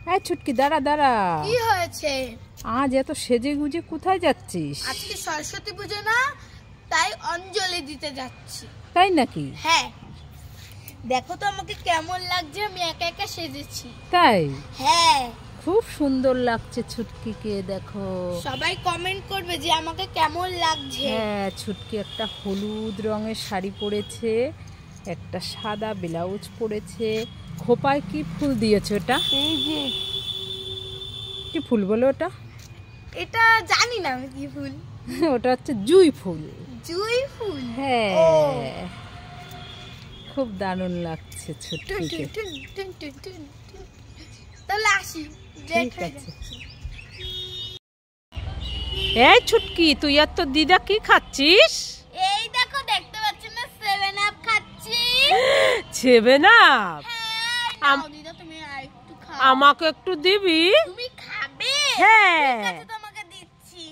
এই ছুটকি দাঁড়া দাঁড়া। কি হয়েছে? আজ এত সেজে গুজে কোথায় যাচ্ছিস? আজকে সরস্বতী পুজো না, তাই অঞ্জলি দিতে যাচ্ছি। তাই নাকি? হ্যাঁ, দেখো তো আমাকে কেমন লাগছে, আমি একা একা সেজেছি। তাই? হ্যাঁ, খুব সুন্দর লাগছে ছুটকিকে, দেখো সবাই কমেন্ট করবে যে আমাকে কেমন লাগছে। হ্যাঁ, ছুটকি একটা হলুদ রঙের শাড়ি পরেছে, একটা সাদা ব্লাউজ পরেছে। খোপায় কি ফুল দিয়েছে ওটা? এই যে কি ফুল বলো ওটা? এটা জানি না আমি কি ফুল। ওটা হচ্ছে জুঁই ফুল। জুঁই ফুল? হ্যাঁ, খুব দারুণ লাগছে ছুটকিকে। তাহলে আসি, ঠিক আছে। এই ছুটকি, তুই আর তোর দিদা কি খাচ্ছিস? এই দেখো, দেখতে পাচ্ছ না, 7 আপ খাচ্ছি। 7 আপ? হ্যাঁ, দিদা তুমি আরেকটু খাও। আমাকে একটু দিবি? তুমি খাবে? হ্যাঁ, ঠিক আছে, তোমাকে দিচ্ছি।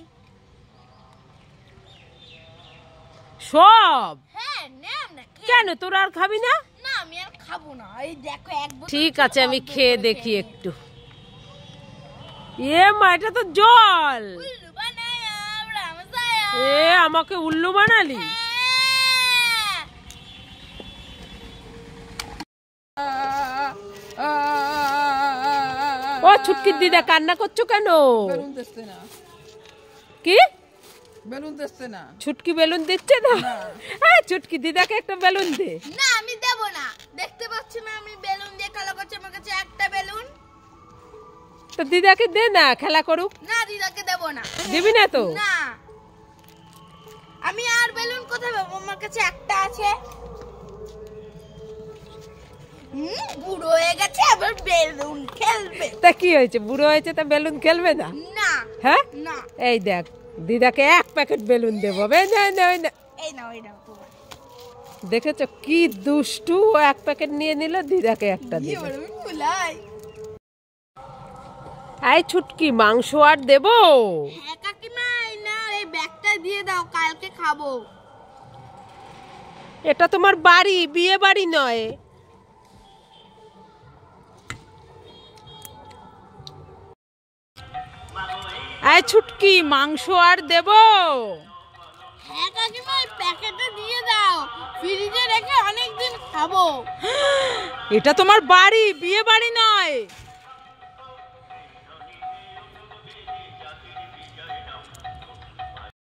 সব? হ্যাঁ, নাও না। কেন, তোরা আর খাবি না? না, আমি আর খাবো না। এই দেখো, এক বোতল। ঠিক আছে, আমি খেয়ে দেখি একটু। এ মা, এটা তো জল। উল্লু বানায়া রামসায়া। এ আমাকে উল্লু বানালি? ও ছুটকির দিদা, কান্না করছো কেন? বেলুন দিচ্ছে না। কি বেলুন দিচ্ছে না? ছুটকি বেলুন দিচ্ছে না? হ্যাঁ, ছুটকি দিদাকে একটা বেলুন দে। না, আমি দেব না। দেখতে পাচ্ছ না আমি বেলুন দিয়ে খেলা করছি, আমার কাছে একটা বেলুন। তো দিদাকে দে না, খেলা করুক। না, দিদাকে দেব না। দিবি না তো? না, আমি আর বেলুন কোথায় পাবো? আমার কাছে একটা আছে। বুড়ো হয়ে গেছে, আবার বেলুন খেলবে। তা কি হয়েছে, বুড়ো হয়েছে তা বেলুন খেলবে না? না। হ্যাঁ, না। এই দেখ, দিদাকে 1 প্যাকেট বেলুন দেবো। এই নাও, এই নাও তোমার। দেখেছো কি দুষ্টু, ও 1 প্যাকেট নিয়ে নিল, দিদাকে একটা দিল। এই ছুটকি, মাংস আর দেবো? হ্যাঁ কাকিমা, এই নাও, এই ব্যাগটা দিয়ে দাও, কালকে খাবো। এটা তোমার বাড়ি, বিয়ে বাড়ি নয়। এই ছুটকি, মাংস আর দেবো? হ্যাঁ কাকিমা, এই প্যাকেটে দিয়ে দাও, ফ্রিজে রেখে অনেকদিন খাবো। এটা তোমার বাড়ি, বিয়ে বাড়ি নয়।